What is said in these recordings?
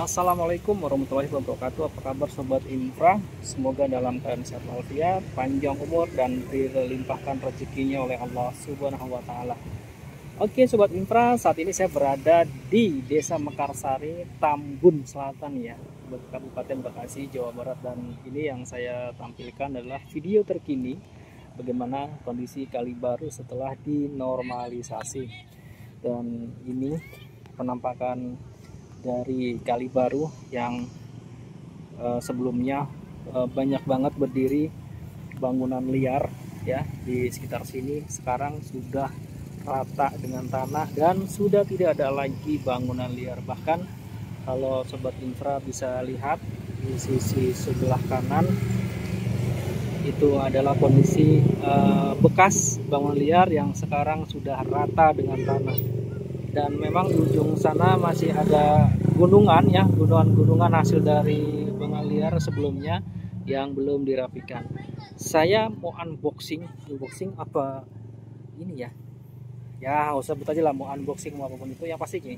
Assalamualaikum warahmatullahi wabarakatuh. Apa kabar Sobat Infra? Semoga dalam keadaan sehat walafiat, panjang umur, dan dilimpahkan rezekinya oleh Allah Subhanahu wa Ta'ala. Oke Sobat Infra, saat ini saya berada di Desa Mekarsari, Tambun Selatan ya, Kabupaten Bekasi, Jawa Barat. Dan ini yang saya tampilkan adalah video terkini bagaimana kondisi Kali Baru setelah dinormalisasi. Dan ini penampakan dari Kali Baru yang sebelumnya banyak banget berdiri bangunan liar ya di sekitar sini. Sekarang sudah rata dengan tanah dan sudah tidak ada lagi bangunan liar. Bahkan kalau Sobat Infra bisa lihat di sisi sebelah kanan itu adalah kondisi bekas bangunan liar yang sekarang sudah rata dengan tanah. Dan memang di ujung sana masih ada gunungan ya, gunungan hasil dari bangunan liar sebelumnya yang belum dirapikan. Saya mau unboxing apa ini ya, nggak usah sebut aja lah, mau unboxing mau apapun itu. Yang pastinya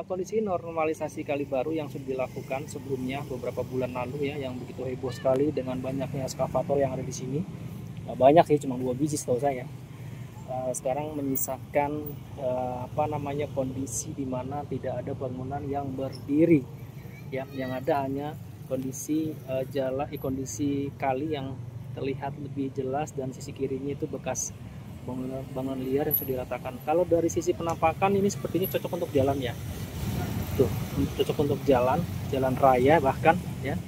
kondisi normalisasi Kali Baru yang sudah dilakukan sebelumnya beberapa bulan lalu ya, yang begitu heboh sekali dengan banyaknya eskavator yang ada di sini. Banyak sih, cuma 2 biji setahu saya. Sekarang menyisakan kondisi di mana tidak ada bangunan yang berdiri ya, yang ada hanya kondisi kondisi kali yang terlihat lebih jelas, dan sisi kirinya itu bekas bangunan liar yang sudah diratakan. Kalau dari sisi penampakan ini sepertinya cocok untuk jalan ya, tuh cocok untuk jalan raya bahkan ya.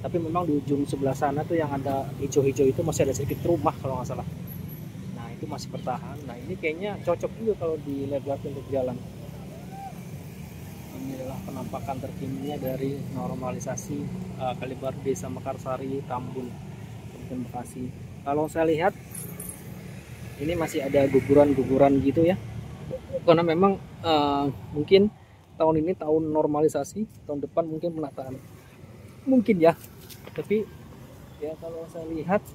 Tapi memang di ujung sebelah sana tuh yang ada hijau-hijau itu masih ada sedikit rumah kalau nggak salah. Itu masih bertahan. Nah ini kayaknya cocok juga kalau dilebarkan untuk jalan. Ini adalah penampakan terkininya dari normalisasi Kali Baru Desa Mekarsari, Tambun, Kabupaten Bekasi. Kalau saya lihat ini masih ada guguran-guguran gitu ya, karena memang mungkin tahun ini tahun normalisasi, tahun depan mungkin penataan mungkin ya. Tapi ya kalau saya lihat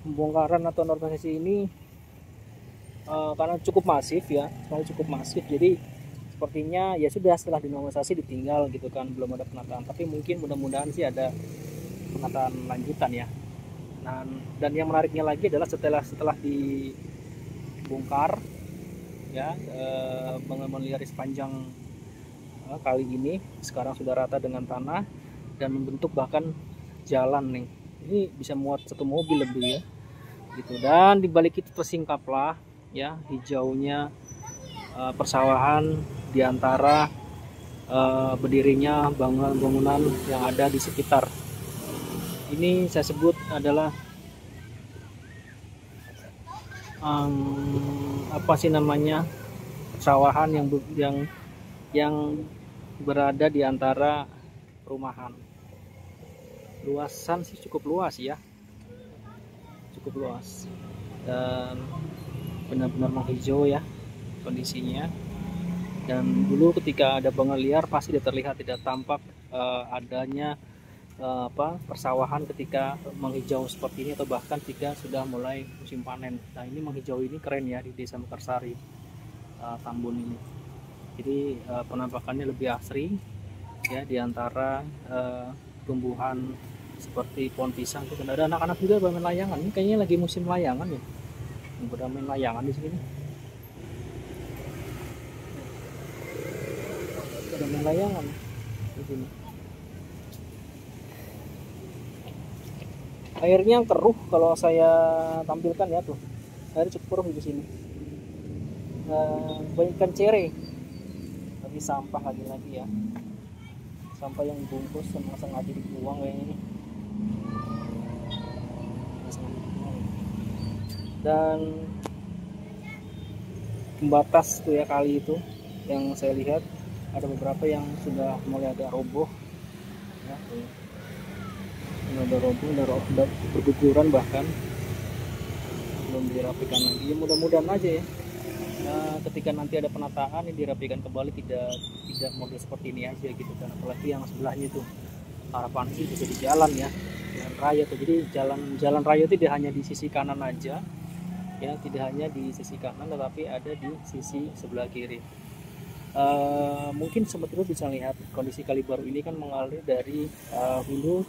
pembongkaran atau normalisasi ini karena cukup masif ya, jadi sepertinya ya sudah, setelah dinormalisasi ditinggal gitu kan, belum ada penataan. Tapi mungkin mudah-mudahan sih ada penataan lanjutan ya. Nah, dan yang menariknya lagi adalah setelah dibongkar ya, bangunan liar sepanjang kali ini sekarang sudah rata dengan tanah dan membentuk bahkan jalan nih. Ini bisa muat 1 mobil lebih ya gitu. Dan dibalik itu tersingkaplah ya hijaunya persawahan di antara berdirinya bangunan-bangunan yang ada di sekitar. Ini saya sebut adalah persawahan yang berada di antara perumahan. Luasan sih cukup luas ya, dan benar-benar menghijau ya kondisinya. Dan dulu ketika ada bangunan liar pasti tidak tampak adanya persawahan ketika menghijau seperti ini, atau bahkan jika sudah mulai musim panen. Nah ini menghijau ini keren ya di Desa Mekarsari, Tambun ini. Jadi penampakannya lebih asri ya, di antara tumbuhan seperti pohon pisang. Itu ada anak-anak juga bermain layangan. Ini kayaknya lagi musim layangan ya, bermain layangan di sini. Ada main layangan di sini. Airnya keruh kalau saya tampilkan ya, tuh airnya cukup keruh di sini. Banyak ikan cere, tapi sampah lagi ya, sampah yang dibungkus sengaja dibuang kayaknya ini. Dan pembatas tuh ya kali itu yang saya lihat ada beberapa yang sudah mulai agak roboh ya, udah berguguran, bahkan belum dirapikan lagi. Ya, mudah-mudahan aja ya, ketika nanti ada penataan ini dirapikan kembali, tidak model seperti ini aja gitu kan. Apalagi yang sebelahnya itu harapan sih bisa di jalan ya, jalan raya tuh. Jadi jalan raya tidak hanya di sisi kanan aja ya, tidak hanya di sisi kanan tetapi ada di sisi sebelah kiri. Mungkin sobat itu bisa lihat kondisi kali baru ini kan mengalir dari hulu,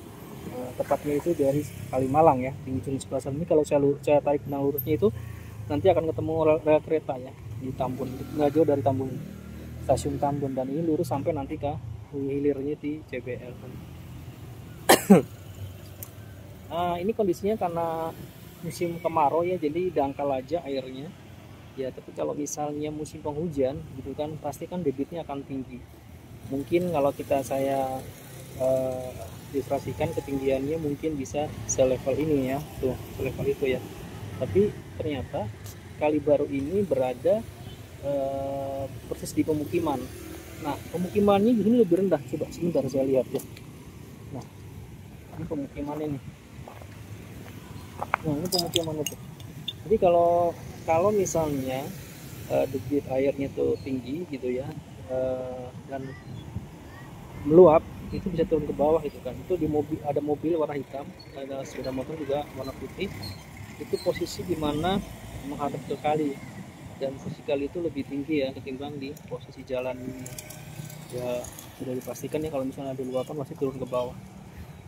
tepatnya itu dari Kalimalang ya, di ujung sebelah sana ini. Kalau saya tarik benang lurusnya itu nanti akan ketemu rel kereta ya di Tambun, nggak jauh dari Tambun, stasiun Tambun, dan ini lurus sampai nanti ke hilirnya di JBL. Ini kondisinya karena musim kemarau ya, jadi dangkal aja airnya ya. Tapi kalau misalnya musim penghujan gitu kan, pasti kan debitnya akan tinggi. Mungkin kalau saya ilustrasikan ketinggiannya mungkin bisa selevel ini ya, tuh selevel itu ya. Tapi ternyata kali baru ini berada persis di pemukiman. Nah, pemukimannya ini lebih rendah. Coba sebentar saya lihat ya. Nah, ini pemukimannya nih. Nah, ini pemukiman itu. Jadi kalau misalnya debit airnya tuh tinggi gitu ya, dan meluap, itu bisa turun ke bawah gitu kan. Itu di mobil, ada mobil warna hitam, ada sepeda motor juga warna putih. Itu posisi dimana menghadap ke kali, dan posisi kali itu lebih tinggi ya ketimbang di posisi jalan ini. Ya sudah dipastikan ya kalau misalnya ada luapan masih turun ke bawah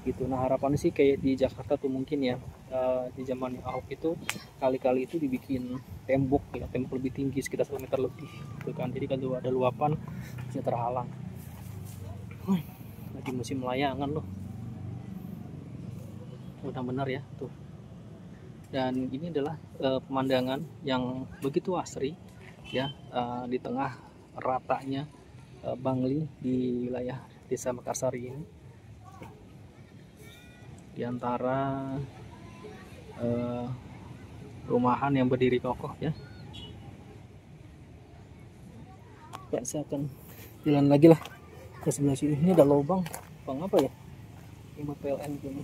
gitu. Nah, harapannya sih kayak di Jakarta tuh mungkin ya, di zaman Ahok itu kali-kali itu dibikin tembok ya, tembok lebih tinggi sekitar 1 meter lebih gitu kan. Jadi kalau ada luapan bisa terhalang. Lagi musim layangan loh, benar-benar ya tuh. Dan ini adalah pemandangan yang begitu asri ya, di tengah ratanya Bangli di wilayah Desa Mekarsari ini, di antara rumahan yang berdiri kokoh ya. Saya akan jalan lagi lah ke sebelah sini. Ini ada lubang apa ya, 5 PLN gini.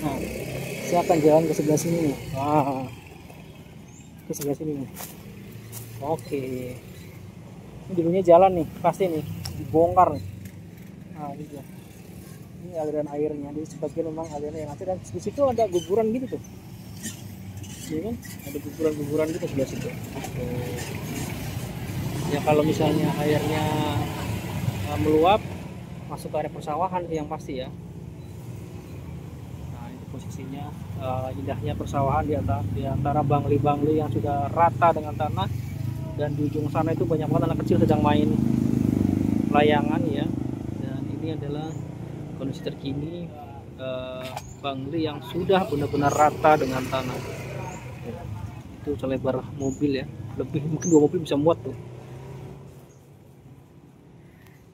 Nah, saya akan jalan ke sebelah sini nih. Ke sebelah sini nih. Oke, ini dulunya jalan nih, pasti nih dibongkar nih. Nah, ini dia. Ini aliran airnya, jadi sebagian memang aliran yang ada, dan di situ ada guguran gitu tuh. Ini kan ada guguran gitu sebelah situ. Ya kalau misalnya airnya meluap masuk ke area persawahan yang pasti ya. Nah, ini posisinya indahnya persawahan di antara bangli-bangli yang sudah rata dengan tanah, dan di ujung sana itu banyak banget anak kecil sedang main layangan ya. Dan ini adalah kondisi terkini Bangli yang sudah benar-benar rata dengan tanah. Itu selebar mobil ya, lebih mungkin 2 mobil bisa muat tuh.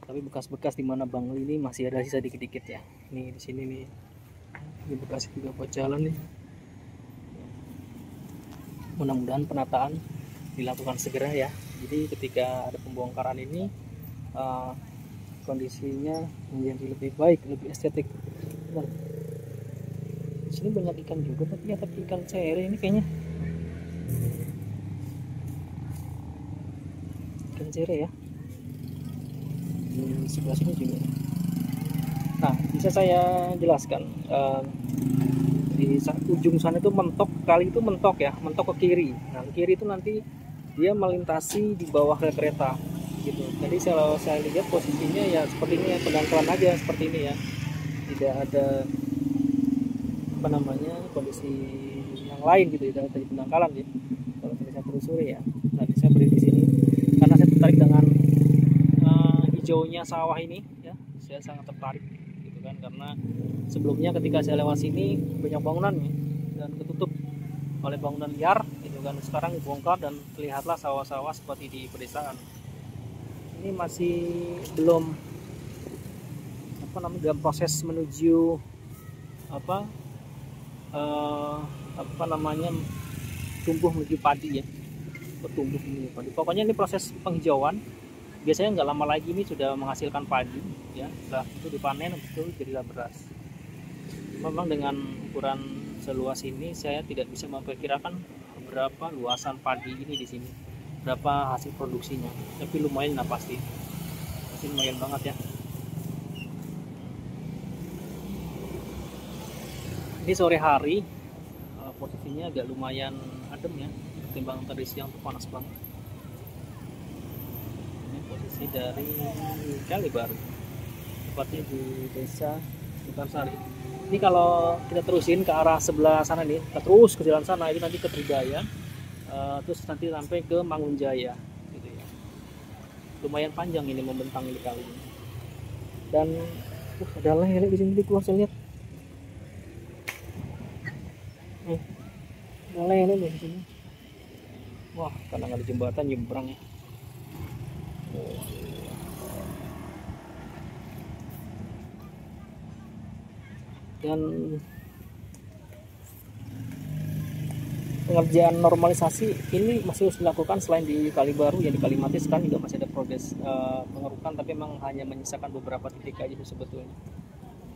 Tapi bekas-bekas di mana Bangli ini masih ada sisa dikit-dikit ya. Nih di sini nih, ini bekas juga buat jalan nih. Mudah-mudahan penataan dilakukan segera ya. Jadi ketika ada pembongkaran ini kondisinya menjadi lebih baik, lebih estetik. Nah, di sini banyak ikan juga, tapi ikan cere ini kayaknya. Ikan cere ya. Di sebelah sini juga. Nah, bisa saya jelaskan, di ujung sana itu mentok, kali itu mentok ya, mentok ke kiri. Nah, ke kiri itu nanti dia melintasi di bawah rel kereta gitu. Jadi kalau saya lihat posisinya ya seperti ini ya, pendangkalan aja seperti ini ya, tidak ada kondisi yang lain gitu, tidak ada pendangkalan ya kalau saya telusuri ya. Tadi saya berdiri di sini karena saya tertarik dengan hijaunya sawah ini ya, saya sangat tertarik gitu kan, karena sebelumnya ketika saya lewat sini banyak bangunan ya, dan ketutup oleh bangunan liar gitu kan. Sekarang dibongkar dan terlihatlah sawah-sawah seperti di pedesaan. Ini masih belum dalam proses menuju tumbuh menuju padi ya, tumbuh menuju padi. Pokoknya ini proses penghijauan. Biasanya nggak lama lagi ini sudah menghasilkan padi ya, setelah itu dipanen itu jadilah beras. Memang dengan ukuran seluas ini saya tidak bisa memperkirakan berapa luasan padi ini di sini, berapa hasil produksinya, tapi lumayan lah pasti lumayan banget ya. Ini sore hari, posisinya agak lumayan adem ya, ketimbang tadi siang tuh panas banget. normalisasi dari Kali Baru, tepatnya di Desa Mekarsari. Ini kalau kita terusin ke arah sebelah sana nih, kita terus ke jalan sana, ini nanti ke Tridaya, terus nanti sampai ke Mangunjaya, gitu ya. Lumayan panjang ini membentang ini kali ini. Dan ada lele di sini keluar, saya lihat. Ada lele di sini. Wah, karena nggak ada jembatan nyebrang ya. Dan pengerjaan normalisasi ini masih harus dilakukan selain di Kali Baru, yang di Kalimati sekarang juga masih ada progres pengerukan, tapi memang hanya menyisakan beberapa titik aja sebetulnya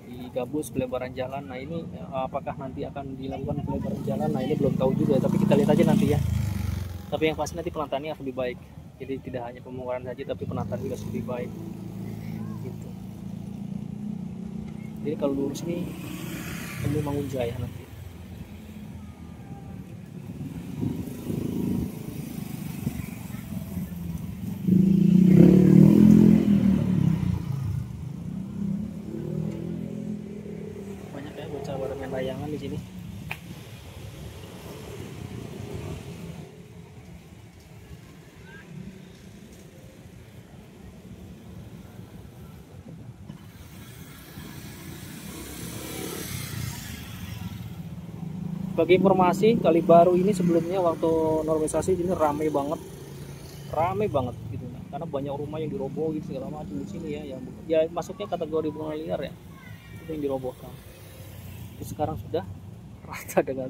di Gabus pelebaran jalan. Nah ini apakah nanti akan dilakukan pelebaran jalan, nah ini belum tahu juga, tapi kita lihat aja nanti ya. Tapi yang pasti nanti penataannya akan lebih baik, jadi tidak hanya pembongkaran saja tapi penataan juga lebih baik gitu. Jadi kalau lurus ini temu Mangunjaya nanti. Banyak ya bocah main layangan di sini. Bagi informasi, Kali Baru ini sebelumnya waktu normalisasi ini ramai banget gitu, nah, karena banyak rumah yang diroboh gitu segala macam di sini ya, yang ya masuknya kategori bunga liar ya, itu yang dirobohkan. Jadi sekarang sudah rata dengan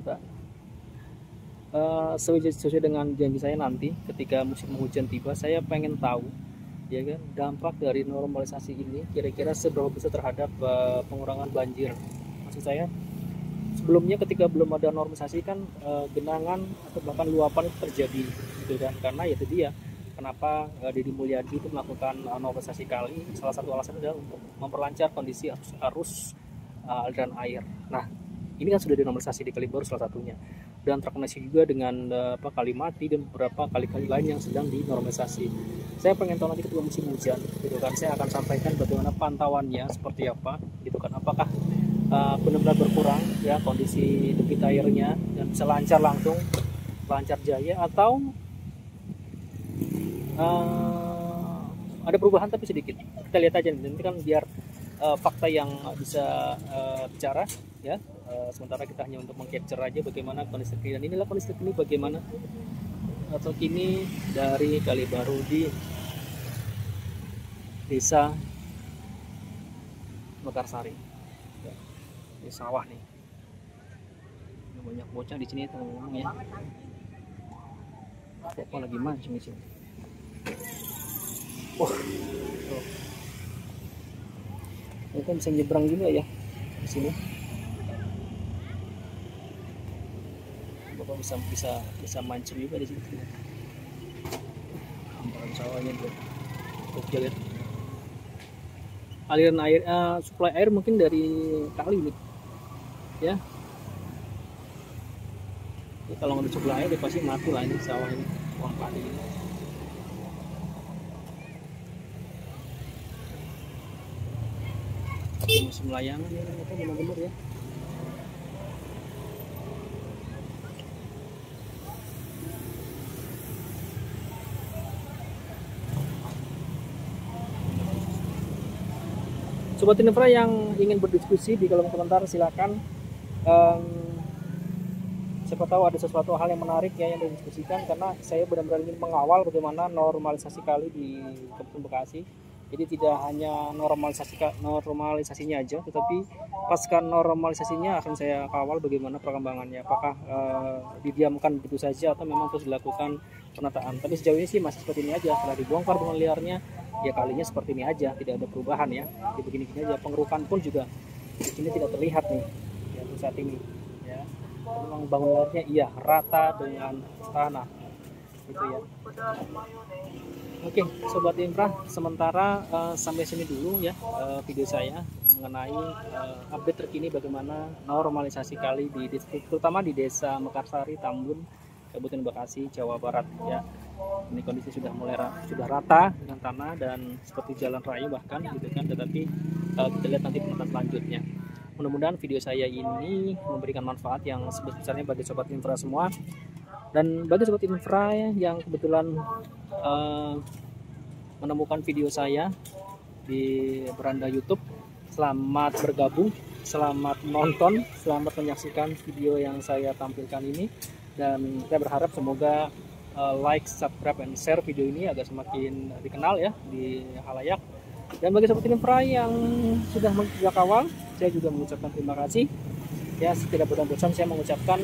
sesuai dengan janji saya, nanti ketika musim hujan tiba saya pengen tahu ya kan dampak dari normalisasi ini kira-kira seberapa besar terhadap pengurangan banjir. Maksud saya, sebelumnya ketika belum ada normalisasi kan genangan atau bahkan luapan itu terjadi gitu kan, karena ya itu dia kenapa Deddy Mulyadi itu melakukan normalisasi kali, salah satu alasan adalah untuk memperlancar kondisi arus aliran air. Nah ini kan sudah dinormalisasi di Kali Baru salah satunya, dan terkoneksi juga dengan Kalimati dan beberapa kali-kali lain yang sedang dinormalisasi. Saya pengen tahu nanti ketika musim hujan gitu kan, saya akan sampaikan bagaimana pantauannya seperti apa gitu kan, apakah benar-benar berkurang ya kondisi debit airnya dan bisa lancar langsung, lancar jaya, atau ada perubahan tapi sedikit. Kita lihat aja nanti kan, biar fakta yang bisa bicara ya. Sementara kita hanya untuk mengcapture aja bagaimana kondisi terkini. Dan inilah kondisi terkini bagaimana terkini dari Kali Baru di Desa Mekarsari. Di sawah nih. Banyak bocah di sini teman-teman ya. Kok lagi mancing di sini. Wah. Ini kan bisa nyebrang juga ya di sini. Bapak bisa mancing juga di sini. Hamparan sawahnya tuh. Oke lihat. Aliran air, suplai air mungkin dari kali nih. Ya. Jadi kalau nggak ada suplai air, dia pasti mati lah ini sawah ini, uang padi ini. Musim layangan ya, ternyata benar-benar ya. Sobat Infra yang ingin berdiskusi di kolom komentar silakan. Siapa tahu ada sesuatu hal yang menarik ya yang didiskusikan, karena saya benar-benar ingin mengawal bagaimana normalisasi kali di Kabupaten Bekasi. Jadi tidak hanya normalisasinya aja, tetapi pasca normalisasinya akan saya kawal bagaimana perkembangannya. Apakah didiamkan begitu saja atau memang terus dilakukan penataan. Tapi sejauh ini sih masih seperti ini aja. Setelah dibongkar bunga liarnya, ya kalinya seperti ini aja, tidak ada perubahan ya. Jadi begini-gini aja. Pengerukan pun juga di sini tidak terlihat nih ya, untuk saat ini. Ya, memang bangunan liarnya iya rata dengan tanah, gitu ya. Oke, Sobat Infra, sementara sampai sini dulu ya video saya mengenai update terkini bagaimana normalisasi kali di terutama di Desa Mekarsari, Tambun, Kabupaten Bekasi, Jawa Barat ya. Ini kondisi sudah mulai sudah rata dengan tanah dan seperti jalan raya bahkan gitu kan. Tetapi kita lihat nanti penataan selanjutnya. Mudah-mudahan video saya ini memberikan manfaat yang sebesar-besarnya bagi sobat infra semua. Dan bagi sobat infra yang kebetulan menemukan video saya di beranda YouTube, selamat bergabung, selamat menonton, selamat menyaksikan video yang saya tampilkan ini. Dan saya berharap semoga like, subscribe, and share video ini agar semakin dikenal ya di halayak. Dan bagi sobat infra yang sudah sejak awal, saya juga mengucapkan terima kasih ya. Tidak bosan-bosan saya mengucapkan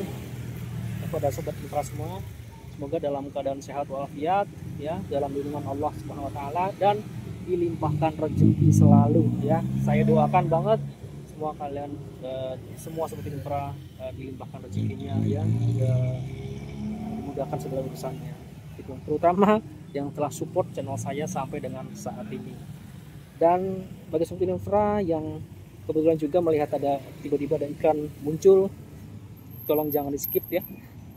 kepada sobat infra semua, semoga dalam keadaan sehat walafiat ya, dalam lindungan Allah Subhanahu wa taala, dan dilimpahkan rezeki selalu ya. Saya doakan banget semua kalian, semua sobat infra dilimpahkan rezekinya ya, dimudahkan segala urusannya. Itu terutama yang telah support channel saya sampai dengan saat ini. Dan bagi sobat infra yang kebetulan juga melihat ada tiba-tiba ada iklan muncul, tolong jangan di skip ya,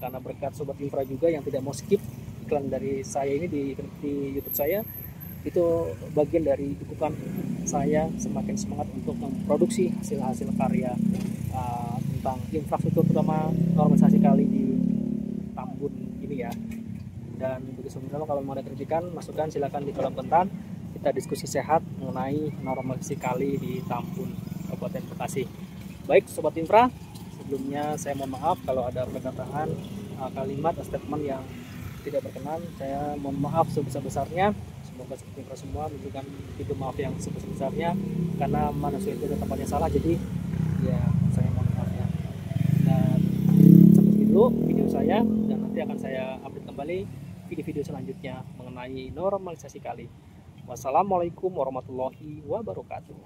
karena berkat sobat infra juga yang tidak mau skip iklan dari saya ini di YouTube saya, itu bagian dari dukungan saya semakin semangat untuk memproduksi hasil-hasil karya tentang infrastruktur, terutama normalisasi kali di Tambun ini ya. Dan bagi sobat, kalau mau ada kritikan, masukan silakan di kolom komentar. Kita diskusi sehat mengenai normalisasi kali di Tambun, Kabupaten Bekasi. Baik sobat infra, sebelumnya saya mohon maaf kalau ada perkataan, kalimat, statement yang tidak berkenan. Saya mohon maaf sebesar-besarnya. Semoga sobat infra semua memberikan pintu maaf yang sebesar-besarnya, karena manusia itu ada tempatnya salah. Jadi ya saya mohon maaf ya. Dan sampai dulu video saya, dan nanti akan saya update kembali video-video selanjutnya mengenai normalisasi kali. Wassalamualaikum warahmatullahi wabarakatuh.